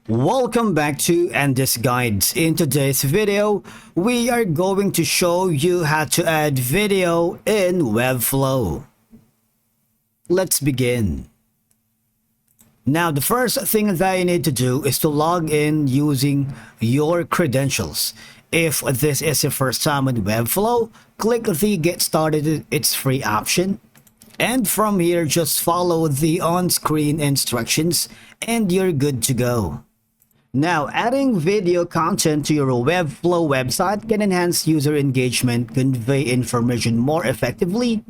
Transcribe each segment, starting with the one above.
Welcome back to Andy's Guides. In today's video, we are going to show you how to add video in Webflow. Let's begin. Now, the first thing that you need to do is to log in using your credentials. If this is your first time with Webflow, click the Get Started, it's free option. And from here, just follow the on-screen instructions and you're good to go. Now, adding video content to your Webflow website can enhance user engagement, convey information more effectively,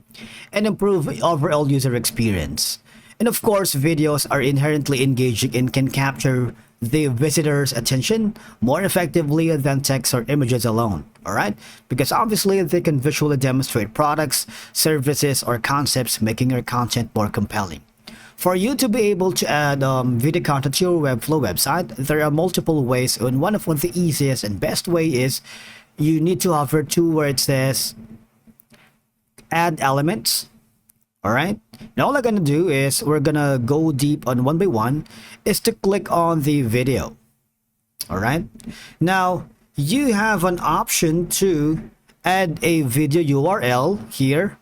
and improve overall user experience. And of course, videos are inherently engaging and can capture the visitor's attention more effectively than text or images alone. Alright? Because obviously they can visually demonstrate products, services, or concepts, making your content more compelling. For you to be able to add video content to your Webflow website, there are multiple ways, and one of the easiest and best way is you need to hover to where it says add elements. Alright, now all I'm gonna do is we're gonna go deep on one by one is to click on the video. Alright, now you have an option to add a video URL here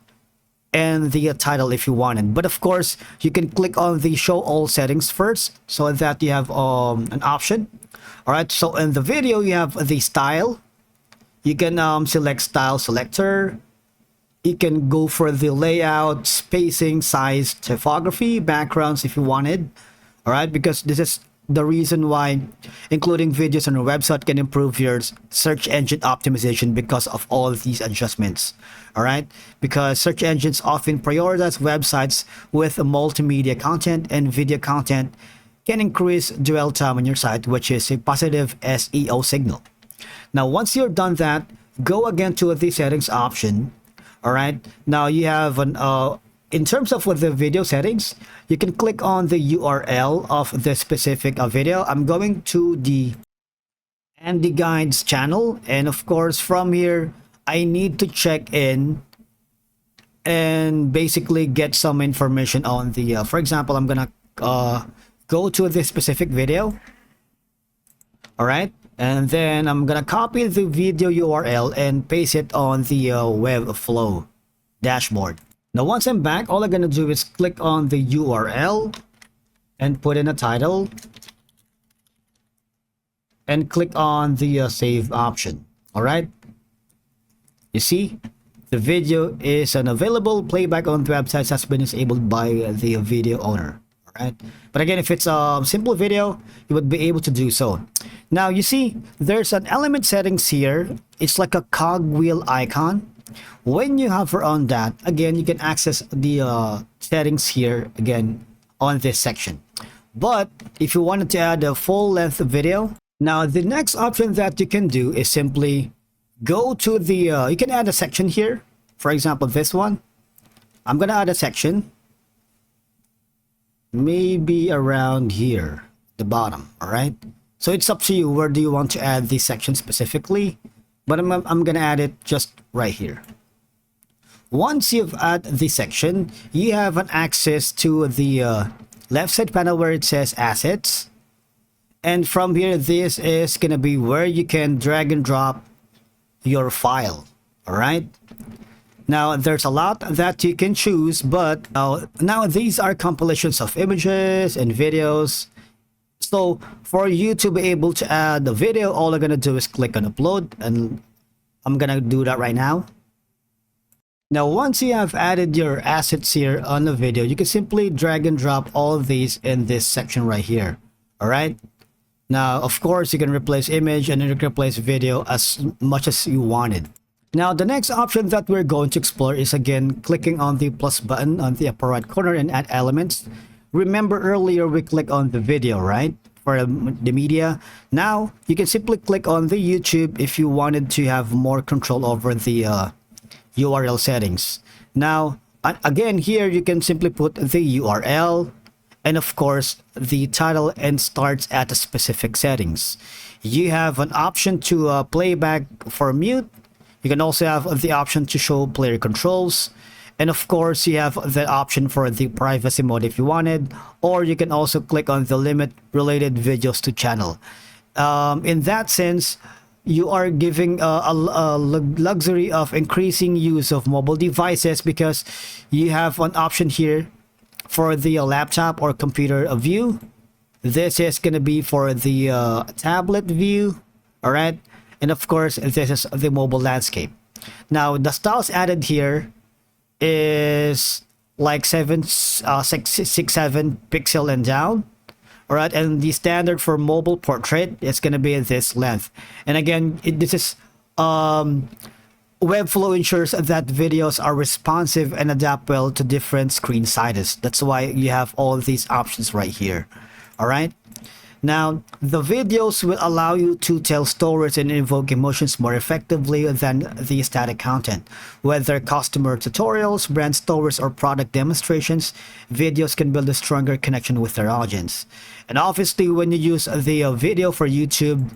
and the title if you wanted, but of course you can click on the show all settings first so that you have an option. All right, so in the video you have the style. You can select style selector. You can go for the layout, spacing, size, typography, backgrounds if you wanted. All right, because this is the reason why including videos on your website can improve your search engine optimization because of all of these adjustments. All right, because search engines often prioritize websites with multimedia content, and video content can increase dwell time on your site, which is a positive SEO signal. Now, once you're done that, go again to the settings option. All right, now you have an in terms of with the video settings, you can click on the URL of the specific video. I'm going to the Andy Guides channel, and of course from here I need to check in and basically get some information on the for example, I'm gonna go to this specific video. All right, and then I'm gonna copy the video URL and paste it on the Webflow dashboard. Now, once I'm back, all I'm gonna do is click on the URL and put in a title and click on the save option. All right, you see the video is unavailable. Playback on the website has been disabled by the video owner. All right, but again, if it's a simple video, you would be able to do so. Now you see there's an element settings here. It's like a cogwheel icon. When you hover on that, again, you can access the settings here again on this section. But if you wanted to add a full length video, now the next option that you can do is simply go to the you can add a section here. For example, this one, I'm gonna add a section maybe around here, the bottom. All right, so it's up to you, where do you want to add the section specifically, but I'm gonna add it just right here. Once you've added the section, you have an access to the left side panel where it says assets, and from here this is gonna be where you can drag and drop your file. All right, now there's a lot that you can choose, but now these are compilations of images and videos. So for you to be able to add the video, all I'm gonna do is click on upload, and I'm gonna do that right now. Now, once you have added your assets here on the video, you can simply drag and drop all of these in this section right here. All right, now of course you can replace image and you can replace video as much as you wanted. Now, the next option that we're going to explore is again clicking on the plus button on the upper right corner and add elements. Remember earlier we clicked on the video, right, for the media. Now you can simply click on the YouTube if you wanted to have more control over the URL settings. Now again, here you can simply put the URL and of course the title and starts at a specific settings. You have an option to playback for mute. You can also have the option to show player controls, And of course, you have the option for the privacy mode if you wanted, or you can also click on the limit related videos to channel. In that sense, you are giving a luxury of increasing use of mobile devices, because you have an option here for the laptop or computer view. This is going to be for the tablet view. All right. And of course, this is the mobile landscape. Now, the styles added here is like 7 pixel and down. All right, and the standard for mobile portrait is going to be this length. And again, this is Webflow ensures that videos are responsive and adapt well to different screen sizes. That's why you have all these options right here. All right. Now, the videos will allow you to tell stories and invoke emotions more effectively than the static content. Whether customer tutorials, brand stories, or product demonstrations, videos can build a stronger connection with their audience. And obviously, when you use the video for YouTube,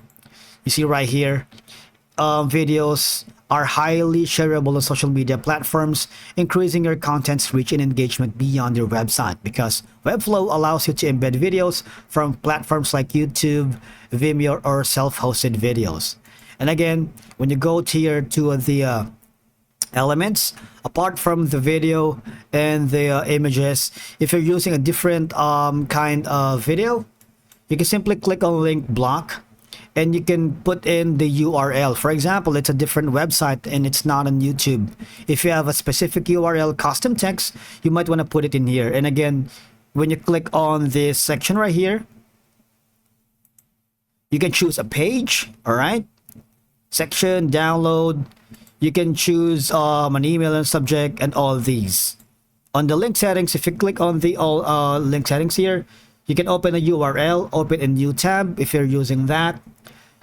you see right here, videos are highly shareable on social media platforms, increasing your content's reach and engagement beyond your website, because Webflow allows you to embed videos from platforms like YouTube, Vimeo, or self-hosted videos. And again, when you go here to the elements, apart from the video and the images, if you're using a different kind of video, you can simply click on link block, and you can put in the URL. For example, it's a different website and it's not on YouTube. If you have a specific URL custom text, you might want to put it in here. And again, when you click on this section right here, you can choose a page, all right? Section, download. You can choose an email and subject and all these. On the link settings, if you click on the all link settings here, you can open a URL, open a new tab if you're using that.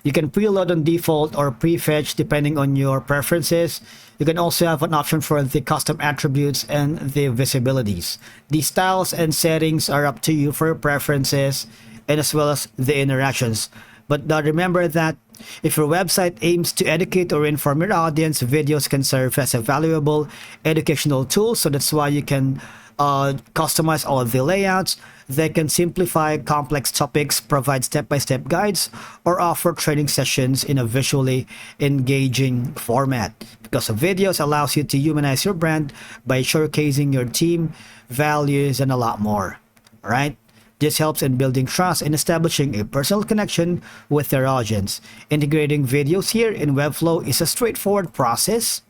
You can preload on default or prefetch depending on your preferences. You can also have an option for the custom attributes and the visibilities. The styles and settings are up to you for your preferences, and as well as the interactions. But remember that if your website aims to educate or inform your audience, videos can serve as a valuable educational tool. So that's why you can customize all of the layouts. They can simplify complex topics, provide step-by-step guides, or offer training sessions in a visually engaging format. Because videos allows you to humanize your brand by showcasing your team, values, and a lot more. All right? This helps in building trust and establishing a personal connection with their audience. Integrating videos here in Webflow is a straightforward process,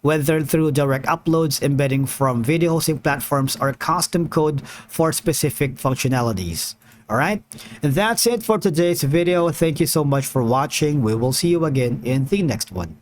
whether through direct uploads, embedding from video hosting platforms, or custom code for specific functionalities. Alright, and that's it for today's video. Thank you so much for watching. We will see you again in the next one.